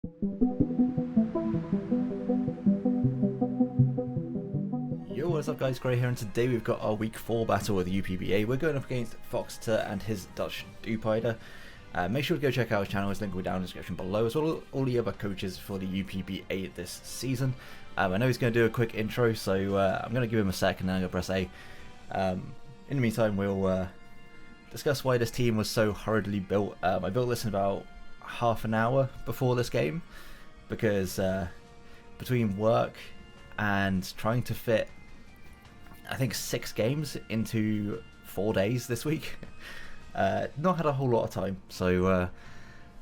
Yo, what's up guys, Gray here, and today we've got our week 4 battle with the UPBA. We're going up against Foxitor and his Dutch Dewpider. Make sure to go check out his channel, his link will be down in the description below, as well as all the other coaches for the UPBA this season. I know he's going to do a quick intro, so I'm going to give him a sec and then I'm going to press A. In the meantime, we'll discuss why this team was so hurriedly built. I built this in about half an hour before this game, because between work and trying to fit, I think, 6 games into 4 days this week, not had a whole lot of time. So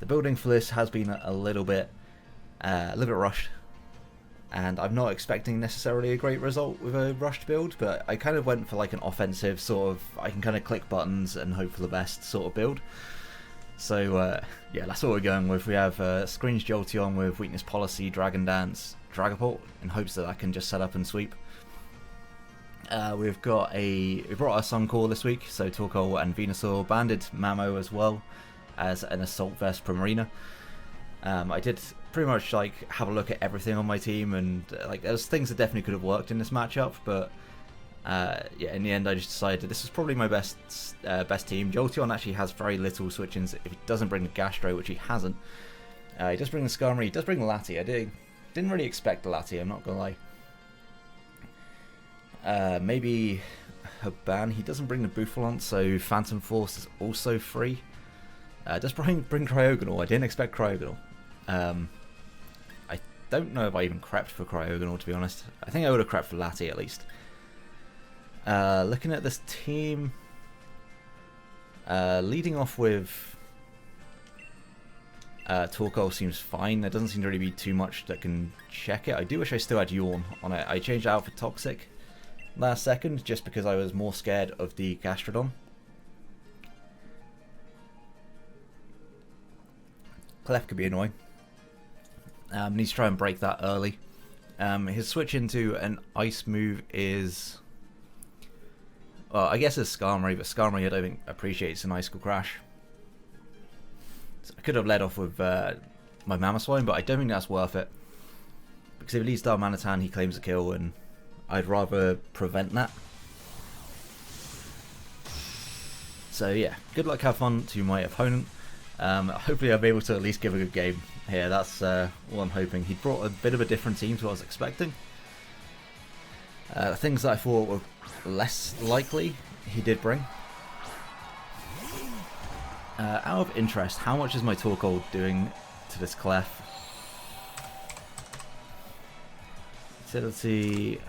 the building for this has been a little bit rushed, and I'm not expecting necessarily a great result with a rushed build. But I kind of went for like an offensive sort of, I can kind of click buttons and hope for the best sort of build. So yeah, that's what we're going with. We have Screens Jolteon with Weakness Policy, Dragon Dance, Dragapult, in hopes that I can just set up and sweep. We brought our Suncore this week, so Torkoal and Venusaur, banded Mamo as well as an Assault Vest Primarina. I did pretty much like have a look at everything on my team, and like there's things that definitely could have worked in this matchup, but yeah, in the end I just decided this is probably my best team. Jolteon actually has very little switch-ins if he doesn't bring the Gastro, which he hasn't. He does bring the Skarmory, he does bring the Lati. I didn't really expect the Lati, I'm not gonna lie. Maybe Haban, he doesn't bring the Bouffalant, so Phantom Force is also free. Does bring Cryogonal, I didn't expect Cryogonal. I don't know if I even crept for Cryogonal, to be honest. I think I would have crept for Lati at least. Looking at this team, leading off with Torkoal seems fine. There doesn't seem to really be too much that can check it. I do wish I still had Yawn on it. I changed it out for Toxic last second just because I was more scared of the Gastrodon. Clef could be annoying. Needs to try and break that early. His switch into an ice move is, well, I guess it's Skarmory, but Skarmory I don't think appreciates an Icicle Crash. So I could have led off with my Mamoswine, but I don't think that's worth it, because if he leads Darmanitan, he claims a kill, and I'd rather prevent that. So yeah, good luck, have fun to my opponent. Hopefully I'll be able to at least give a good game here. That's what I'm hoping. He brought a bit of a different team to what I was expecting. Things that I thought were less likely, he did bring. Out of interest, how much is my Torkoal doing to this Clef? Utility.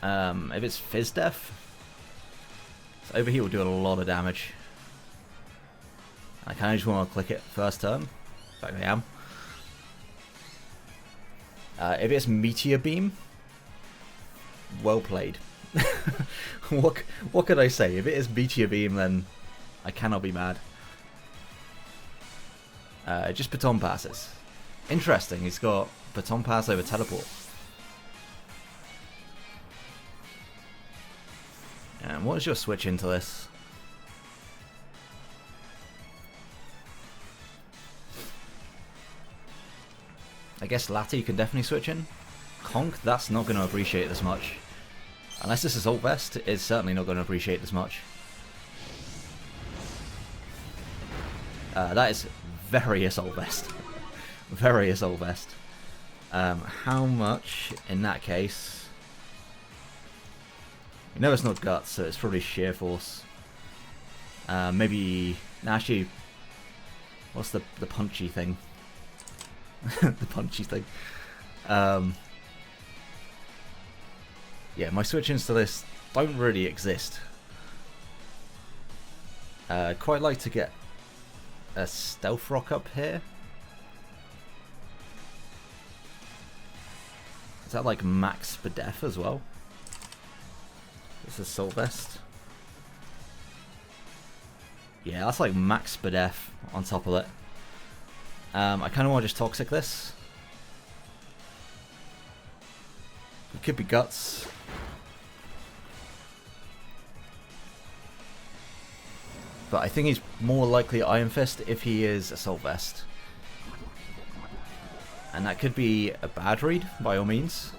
If it's Fizz Def, so Overheat will do a lot of damage. I kind of just want to click it first turn. In fact, I am. If it's Meteor Beam, well played. What could I say? If it is Meteor Beam, then I cannot be mad. Just Baton Passes. Interesting, he's got Baton Pass over Teleport. And what is your switch into this? I guess Lati can definitely switch in. Conk, that's not going to appreciate this much. Unless this is Assault Vest, it's certainly not going to appreciate this much. That is very Assault Vest. Very Assault Vest. How much in that case? We know it's not Guts, so it's probably Sheer Force. Maybe... Actually, what's the punchy thing? The punchy thing. Yeah, my switch-ins to this don't really exist. I'd quite like to get a Stealth Rock up here. Is that like max Spadef as well? This is Assault Vest. Yeah, that's like max Spadef on top of it. I kind of want to just Toxic this. It could be Guts. But I think he's more likely Iron Fist if he is Assault Vest. And that could be a bad read, by all means.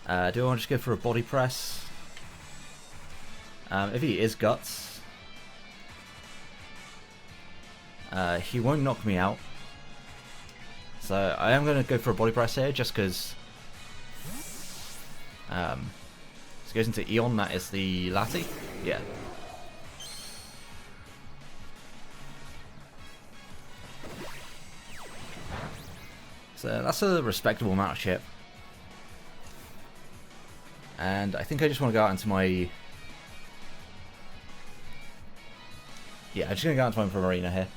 Do I want to just go for a body press? If he is guts, he won't knock me out. So I am going to go for a body press here, just because. This goes into Eon, that is the Lati. Yeah. So that's a respectable amount of chip. And I think I just want to go out into my... Yeah, I'm just going to go out into my Marina here.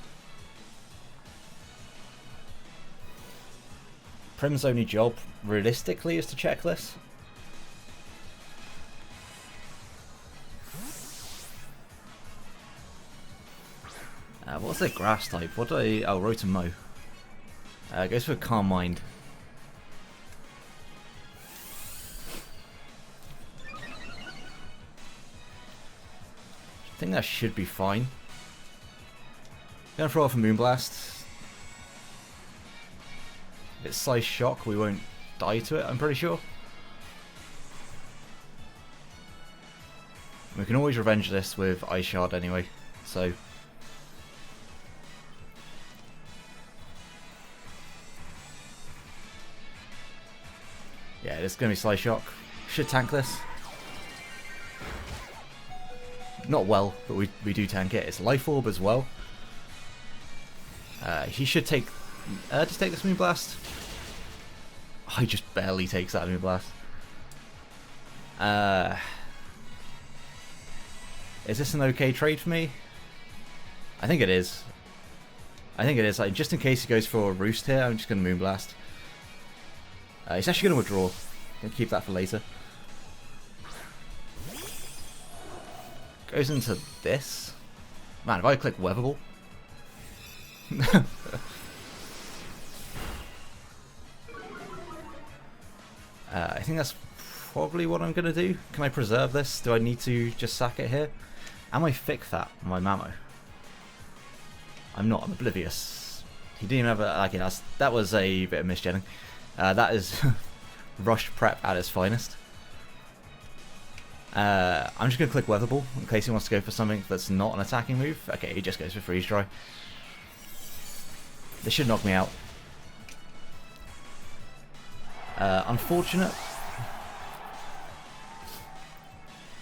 Prim's only job, realistically, is to check this. What's their grass type? What do I... Oh, Rotom-Mow. Goes for Calm Mind. I think that should be fine. Gonna throw off a Moonblast. If it's Slice Shock, we won't die to it, I'm pretty sure. We can always revenge this with Ice Shard anyway, so... Yeah, it's going to be Slice Shock. Should tank this. Not well, but we do tank it. It's Life Orb as well. He should take... just take this Moonblast. Oh, he just barely takes that Moonblast. Is this an okay trade for me? I think it is. I think it is. Like, just in case he goes for a Roost here, I'm just going to Moonblast. He's actually going to withdraw. Going to keep that for later. Goes into this. Man, if I click Weatherball. I think that's probably what I'm going to do. Can I preserve this? Do I need to just sack it here? Am I fix that on my Mamo? I'm not. I'm oblivious. He didn't even have a... Okay, that was a bit of misgenning. That is rushed prep at its finest. I'm just going to click Weatherball in case he wants to go for something that's not an attacking move. Okay, he just goes for Freeze Dry. This should knock me out. Unfortunate.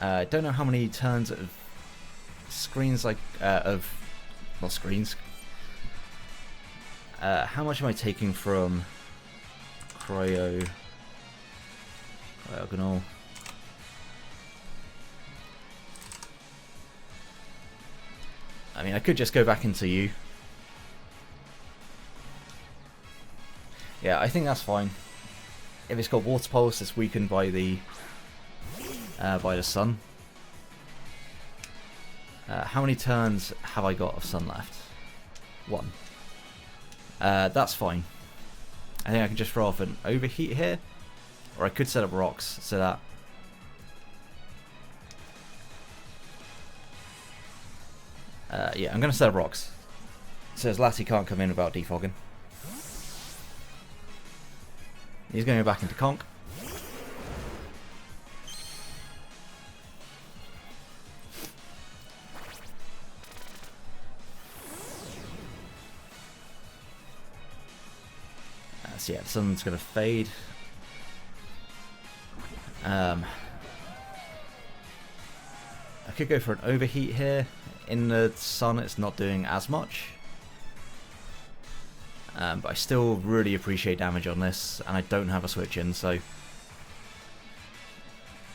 Don't know how many turns of screens like not screens. How much am I taking from Cryogonal? I mean, I could just go back into you. Yeah, I think that's fine. If it's got Water Pulse, it's weakened by the sun. How many turns have I got of sun left? 1. That's fine. I think I can just throw off an Overheat here, or I could set up rocks so that. Yeah, I'm going to set up rocks. So his Lassie can't come in without defogging. He's going to go back into Conk. So yeah, the sun's going to fade. I could go for an Overheat here. In the sun, it's not doing as much. But I still really appreciate damage on this, and I don't have a switch in, so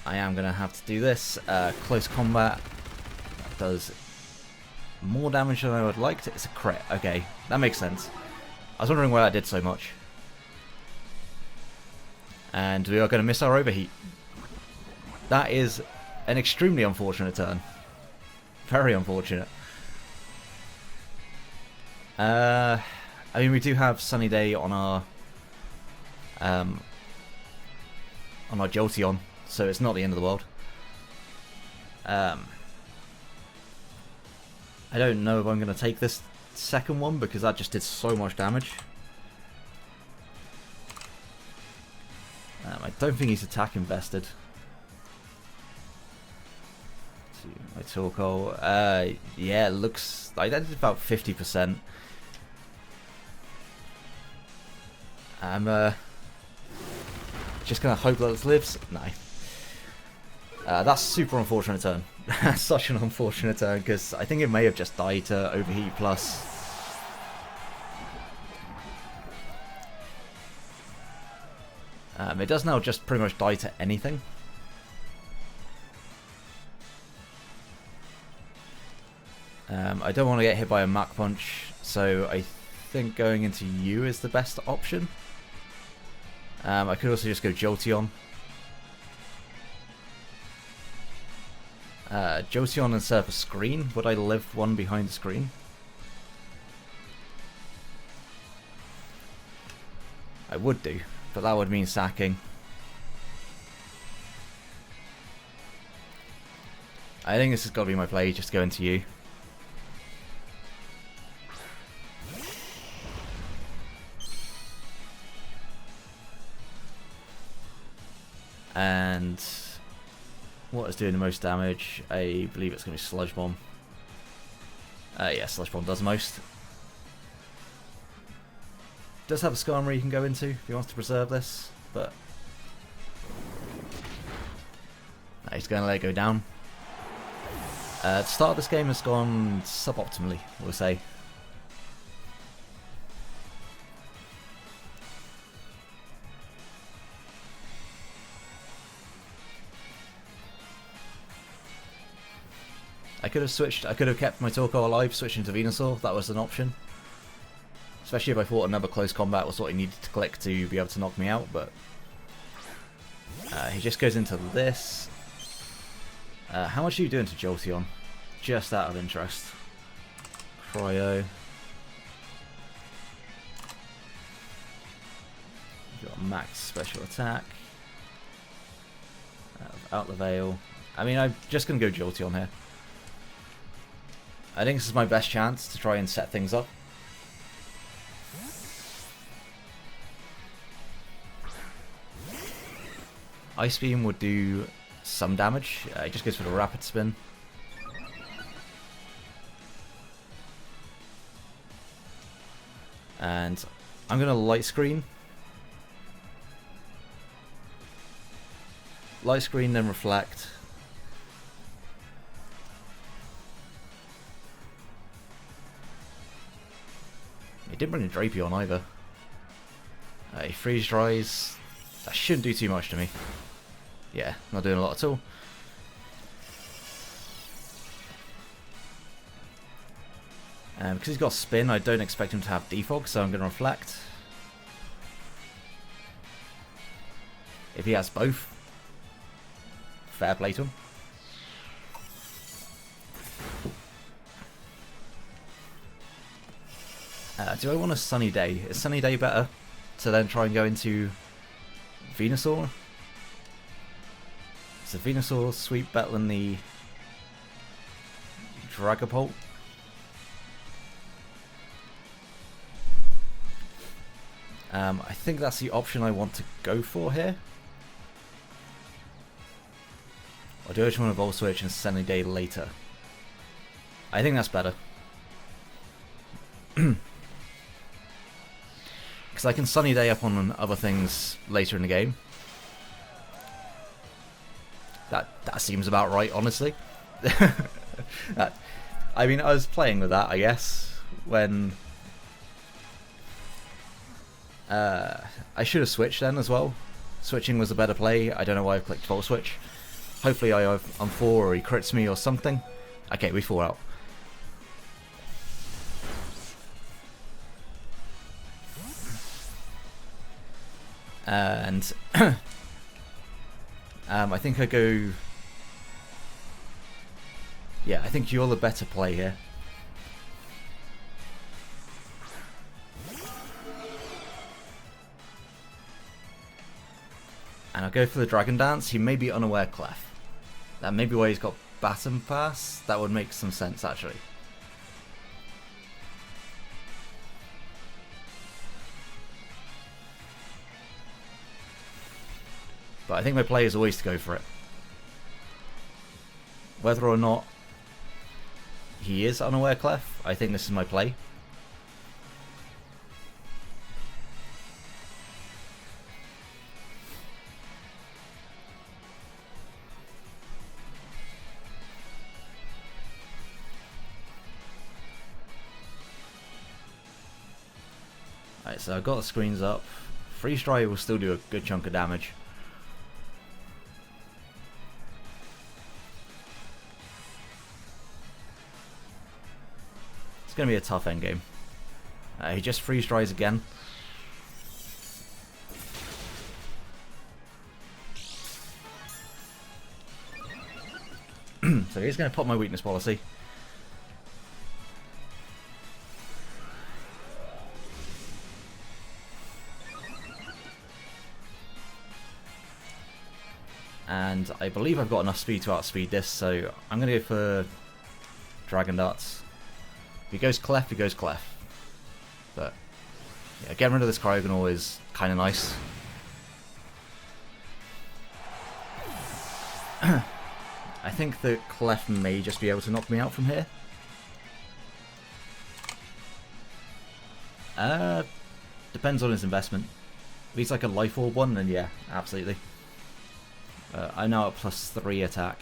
I am going to have to do this. Close combat does more damage than I would like to. It's a crit. Okay, that makes sense. I was wondering why that did so much. And we are going to miss our Overheat. That is an extremely unfortunate turn. Very unfortunate. I mean, we do have Sunny Day on our Jolteon, so it's not the end of the world. I don't know if I'm going to take this second one because that just did so much damage. I don't think he's attack invested. My Torkoal, yeah, it looks like that did about 50%. I'm just gonna hope that it lives. No, that's super unfortunate turn. Such an unfortunate turn because I think it may have just died to overheat plus. It does now just pretty much die to anything. I don't want to get hit by a Mach Punch, so I think going into you is the best option. I could also just go Jolteon. Jolteon instead of a screen. Would I live one behind the screen? I would do, but that would mean sacking. I think this has got to be my play, just go into you. And what is doing the most damage? I believe it's going to be Sludge Bomb. Yeah, Sludge Bomb does the most. Does have a Skarmory you can go into if he wants to preserve this, but he's going to let it go down. The start of this game has gone suboptimally, we'll say. I could have switched, I could have kept my Torkoal alive, switching to Venusaur, that was an option. Especially if I thought another close combat was what he needed to click to be able to knock me out, but he just goes into this. How much are you doing to Jolteon? Just out of interest. Cryo. You've got max special attack. Out the Veil. I mean, I'm just going to go Jolteon here. I think this is my best chance to try and set things up. Ice Beam would do some damage. It just goes for the Rapid Spin. And I'm going to Light Screen. Light Screen, then Reflect. He didn't bring a Drapion either. He Freeze Dries. That shouldn't do too much to me. Yeah, not doing a lot at all. Because he's got Spin, I don't expect him to have Defog, so I'm going to Reflect. If he has both, fair play to him. Do I want a Sunny Day? Is Sunny Day better to then try and go into Venusaur? Is the Venusaur sweep better than the Dragapult? I think that's the option I want to go for here. Or do I just want to Volt Switch and Sunny Day later? I think that's better. Because I can Sunny Day up on other things later in the game. That seems about right, honestly. I mean, I was playing with that, I guess, when I should have switched then as well. Switching was a better play. I don't know why I've clicked Volt Switch. Hopefully I'm 4 or he crits me or something. Okay, we fall out. And I think I go... Yeah, I think you're the better play here. And I'll go for the Dragon Dance. He may be unaware Clef. That may be why he's got Baton Pass. That would make some sense, actually. But I think my play is always to go for it. Whether or not he is unaware Clef, I think this is my play. Alright, so I've got the screens up. Freeze Dry will still do a good chunk of damage. It's going to be a tough endgame. He just freeze dries again. So he's going to pop my weakness policy. And I believe I've got enough speed to outspeed this, so I'm going to go for Dragon Darts. If he goes Clef, he goes Clef. But yeah, getting rid of this Cryogonal is kind of nice. I think the Clef may just be able to knock me out from here. Depends on his investment. If he's like a Life Orb one, then yeah, absolutely. I'm now at +3 attack.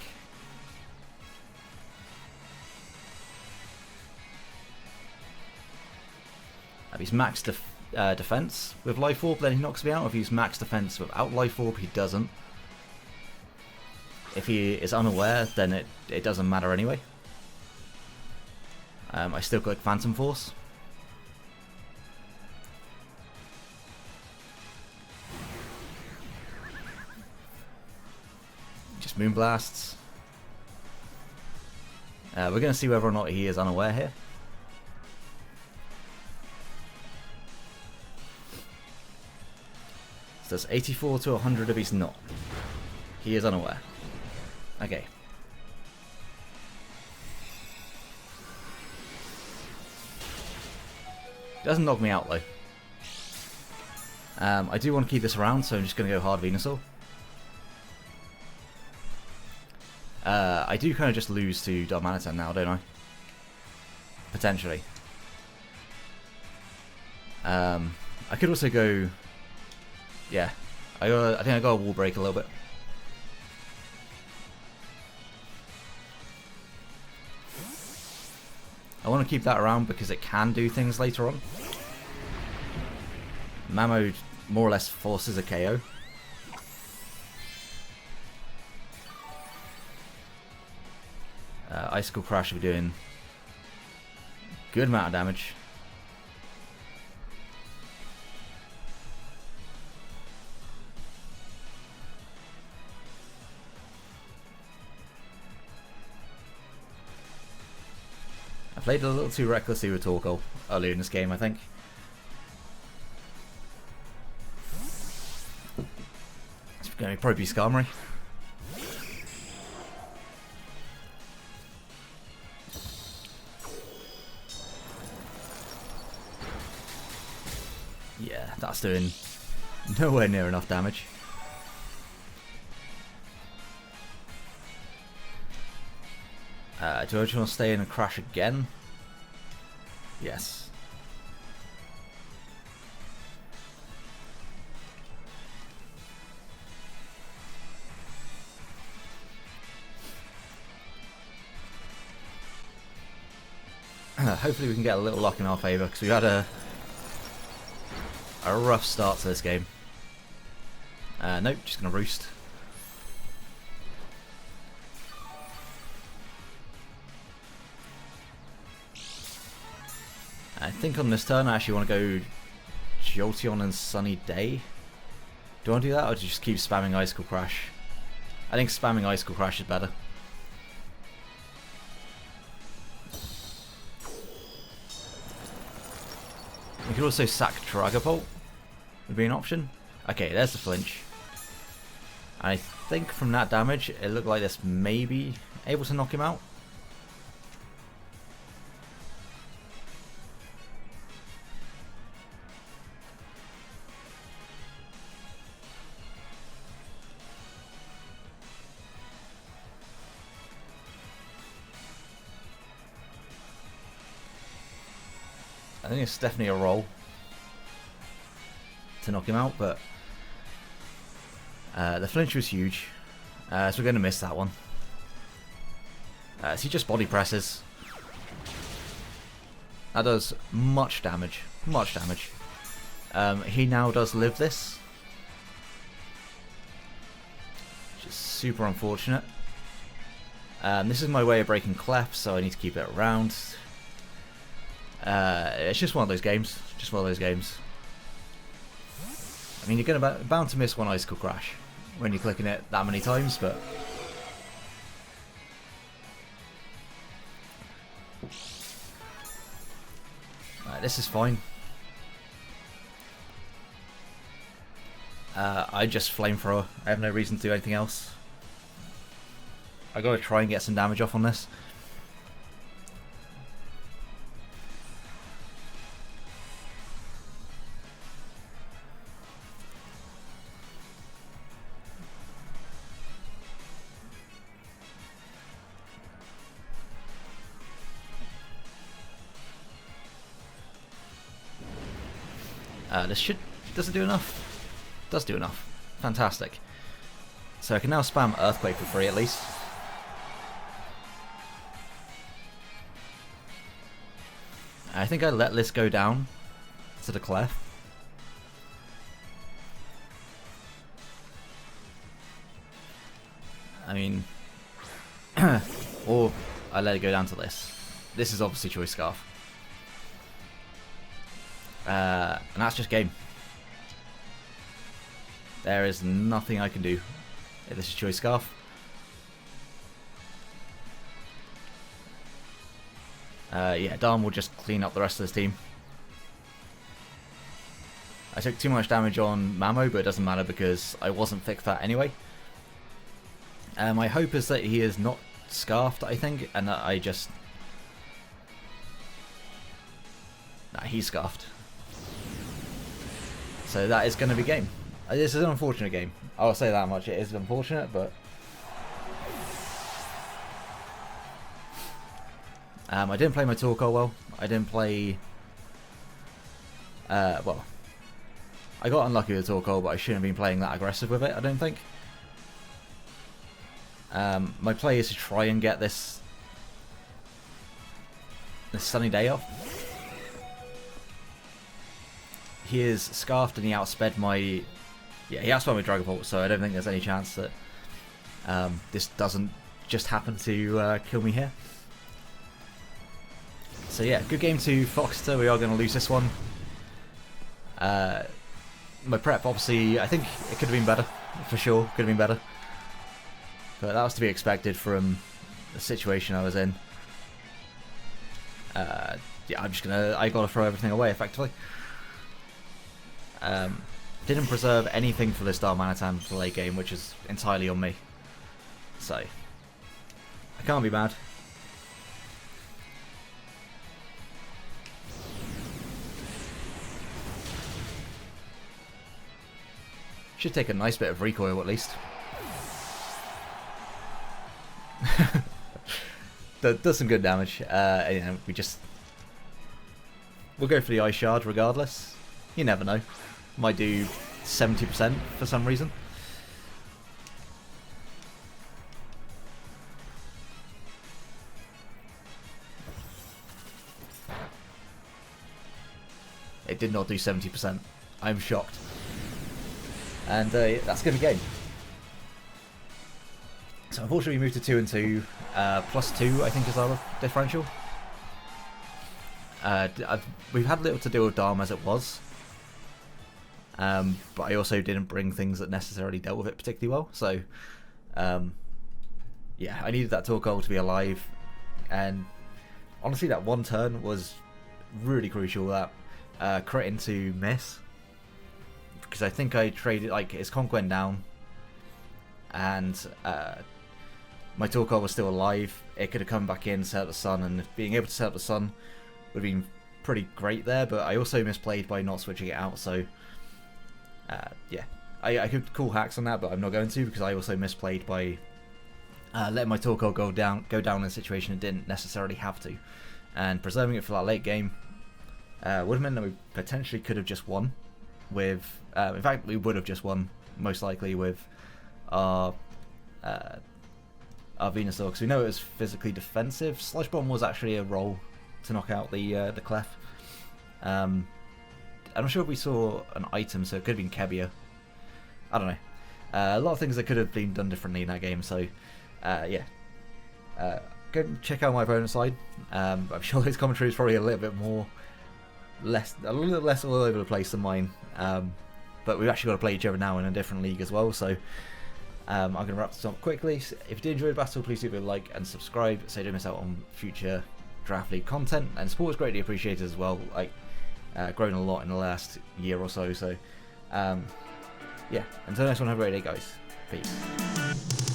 If he's max defense with Life Orb, then he knocks me out. If he's max defense without Life Orb, he doesn't. If he is unaware, then it doesn't matter anyway. I still click Phantom Force. Just Moonblasts. We're going to see whether or not he is unaware here. So that's 84 to 100 if he's not. He is unaware. Okay. Doesn't knock me out though. I do want to keep this around, so I'm just going to go hard Venusaur. I do kind of just lose to Darmanitan now, don't I? Potentially. I could also go... Yeah, I think I got a Wall Break a little bit. I want to keep that around because it can do things later on. Mammo more or less forces a KO. Icicle Crash will be doing good amount of damage. I played a little too recklessly with Torkoal earlier in this game, I think. It's going to probably be Skarmory. Yeah, that's doing nowhere near enough damage. Do I just want to stay in and crash again? Yes. Hopefully we can get a little luck in our favour, because we had a rough start to this game. Nope, just going to Roost. I think on this turn I actually want to go Jolteon and Sunny Day. Do I want to do that, or do you just keep spamming Icicle Crash? I think spamming Icicle Crash is better. We could also sack Dragapult, would be an option. Okay, there's the flinch. And I think from that damage, it looked like this may be able to knock him out. I think it's definitely a roll to knock him out, but the flinch was huge, so we're going to miss that one. So he just body presses. That does much damage, much damage. He now does live this, which is super unfortunate. This is my way of breaking clef, so I need to keep it around. It's just one of those games. Just one of those games. I mean, you're bound to miss one icicle crash when you're clicking it that many times, but this is fine. I just flamethrower. I have no reason to do anything else. I gotta try and get some damage off on this. Does it do enough? Does do enough. Fantastic. So I can now spam Earthquake for free at least. I think I let this go down to the clef. I mean, or I let it go down to this. This is obviously Choice Scarf. And that's just game. There is nothing I can do if this is Choice Scarf. Yeah, Darm will just clean up the rest of this team. I took too much damage on Mamo, but it doesn't matter because I wasn't thick fat anyway. My hope is that he is not scarfed, I think, and that I just... Nah, he's scarfed. So that is going to be game. This is an unfortunate game. I'll say that much. It is unfortunate, but... I didn't play my Torkoal well. I didn't play... well... I got unlucky with Torkoal, but I shouldn't have been playing that aggressive with it, I don't think. My play is to try and get this sunny day off. He is scarfed and he outsped my... Yeah, he outsped my Dragon Bolt, so I don't think there's any chance that this doesn't just happen to kill me here. So yeah, good game to Foxitor. We are going to lose this one. My prep, obviously, I think it could have been better, for sure. Could have been better. But that was to be expected from the situation I was in. Yeah, I gotta throw everything away, effectively. Didn't preserve anything for this Darmanitan for the late game, which is entirely on me. So, I can't be mad. Should take a nice bit of recoil at least. That does some good damage. You know, we'll go for the Ice Shard regardless. You never know. Might do 70% for some reason. It did not do 70%. I'm shocked. And that's going to be game. So unfortunately we moved to 2 and 2. +2 I think is our differential. We've had little to do with Darm as it was. But I also didn't bring things that necessarily dealt with it particularly well. So yeah, I needed that Torkoal to be alive. And honestly that one turn was really crucial. That crit into miss. Because I think I traded, like, his conk went down, and my Torkoal was still alive. It could have come back in, set up the sun, and being able to set up the sun would have been pretty great there, but I also misplayed by not switching it out, so yeah. I could call hacks on that, but I'm not going to, because I also misplayed by letting my Torkoal go down in a situation it didn't necessarily have to, and preserving it for that late game would have meant that we potentially could have just won with, in fact we would have just won most likely with our Venusaur, because we know it was physically defensive. Sludge Bomb was actually a roll to knock out the Clef. I'm not sure if we saw an item, so it could have been Kebia. I don't know. A lot of things that could have been done differently in that game, so yeah. Go and check out my opponent's side. I'm sure his commentary is probably a little bit a little less all over the place than mine. But we've actually got to play each other now in a different league as well, so I'm going to wrap this up quickly. So if you did enjoy the battle, please do like and subscribe so you don't miss out on future Draft League content. And support is greatly appreciated as well. Like, grown a lot in the last year or so. So, yeah. Until next one, have a great day, guys. Peace.